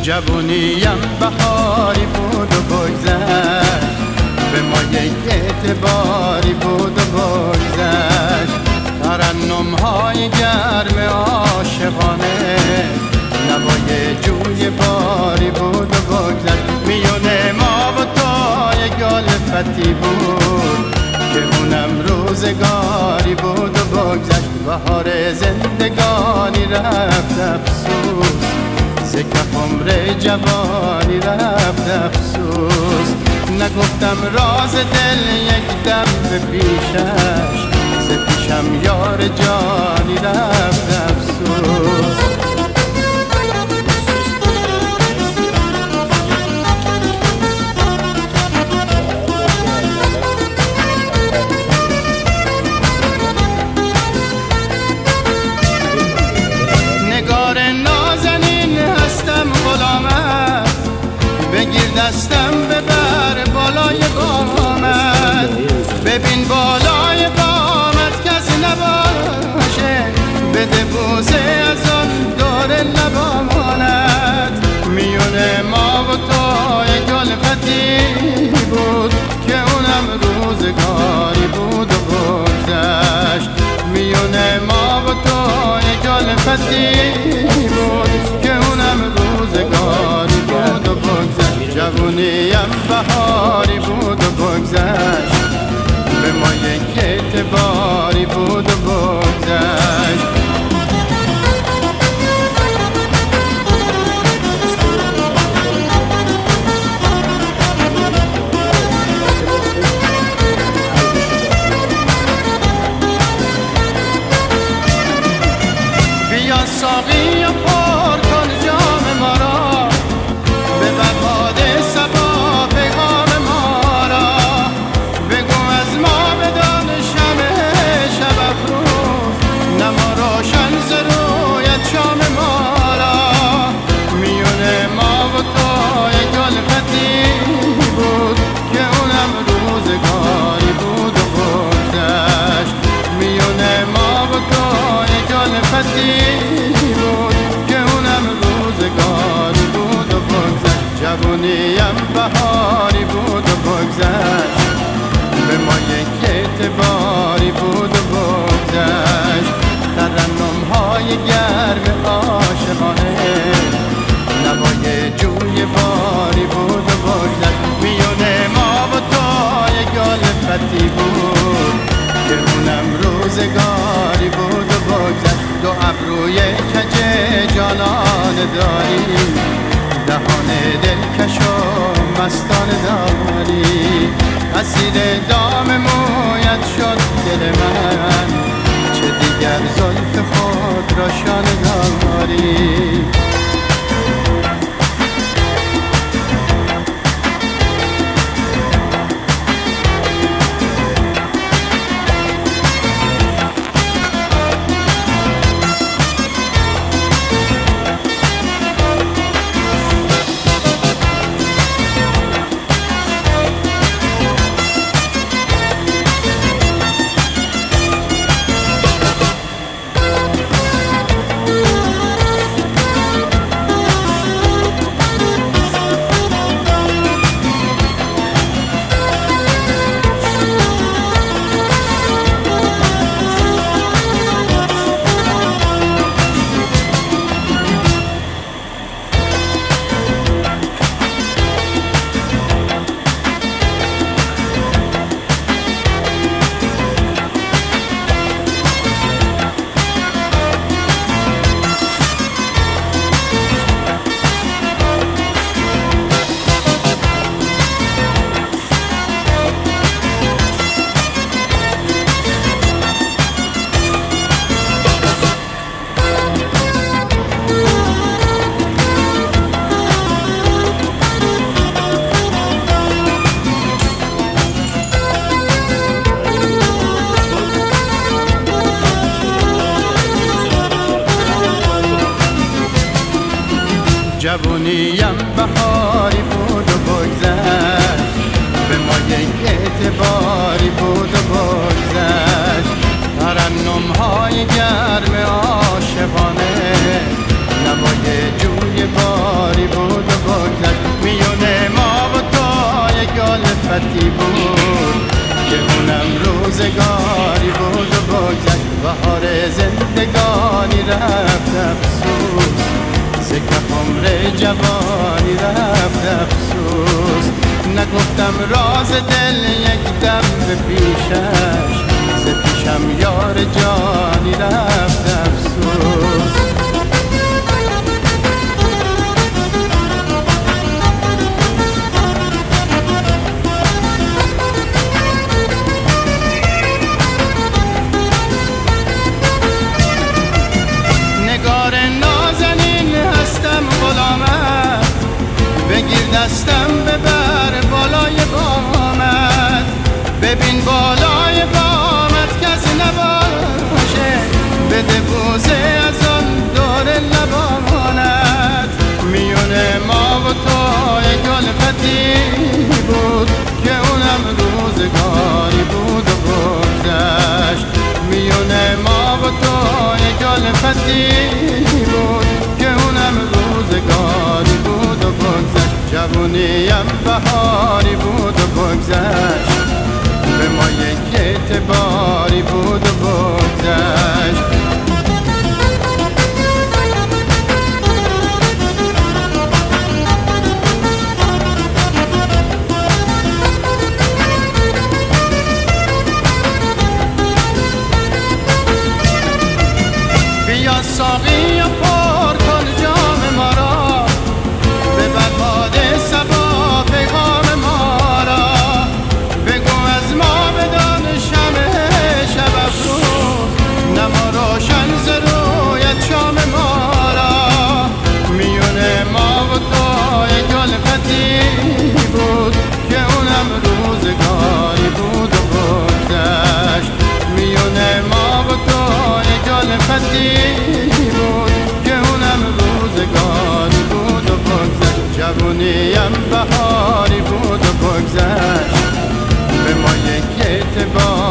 جوونیم بهاری بود و بگذشت، به ما یک اعتباری بود و بگذشت. ترنم‌های گرم عاشقانه، نوای جوی باری بود و بگذشت. میونه ما و تو یک الفتی بود که اونم روزگاری بود و بگذشت. بهار زندگانی رفت افسوس، ز کف عمر جوانی رفت افسوس. نگفتم راز دل یک دم به پیشش، ز پیشم یار جانی رفت افسوس. نگار نازنین هستم غلامت، بگیر دستم ببر بالای قامت. ببین بالای قامت کسی نباشه، بده بوسه از آن دور لبامانت. میونه ما و تو یک الفتی بود که اونم روزگاری بود و بگذشت. میونه ما و تو یک الفتی بود که اونم روزگاری بود و بگذشت. جوونیم بهاری بود و بگذشت، به ما یک اعتباری بود و بگذشت. بیا ساقی و پر کن جام ما را، ببر باد صبا پیغام ما را. بگو از ما بدان شمع شب افروز، نما روشن ز رویت شام ما را. میونه ما و تو یک الفتی بود که اونم روزگاری بود و بگذشت. میونه ما و تو یک الفتی بود که اونم روزگاری بود و بگذشت. جوونیم بهاری بود و بگذشت، به ما یک اعتباری بود و بگذشت. ترنم‌های گرم عاشقانه، نوای جوی باری بود و بگذشت. میونه ما و تو یک الفتی بود که اونم روزگاری بود و بگذشت. دو ابروی کج جانان داری، دهان دلکش و مستان داری. اسیر دام مویت شد دل من، چه دیگر زلف خود را شانه داری. جوونیم بهاری بود و بگذشت، به ما یک اعتباری بود و بگذشت. ترنم‌های گرم عاشقانه، نوای جوی باری بود الفتی بود که اونم روزگاری بود و بگذشت. بهار زندگانی رفت افسوس، سکه عمر جوانی رفت افسوس. نگفتم راز دل یک دم به پیشش، ز پیشم یار جانی رفت افسوس. نگار نازنین هستم غلامت، بگیر دستم ببر بالای بامت. ببین بالای بامت کسی نباشه، بده بوسه از آن دور لبانت. میونه ما و تو یک الفتی بود که اونم روزگاری بود و بگذشت. میونه ما و تو یک الفتی بود که اونم روزگاری بود و بگذشت. جوونیم بهاری بود و بگذشت، به ما یک اعتباری بود و بگذشت. بیا ساقی و پر کن جام ما را، ببر باد صبا پیغام ما را. بگو از ما بدان شمع شب افروز، نما روشن ز رویت شام ما را. میونه ما و تو یک الفتی بود که اونم روزگاری بود و بگذشت. میونه ما و تو یک الفتی بود که اونم روزگاری بود و بگذشت. جوونیم بهاری بود و بگذشت، به ما یک اعتبار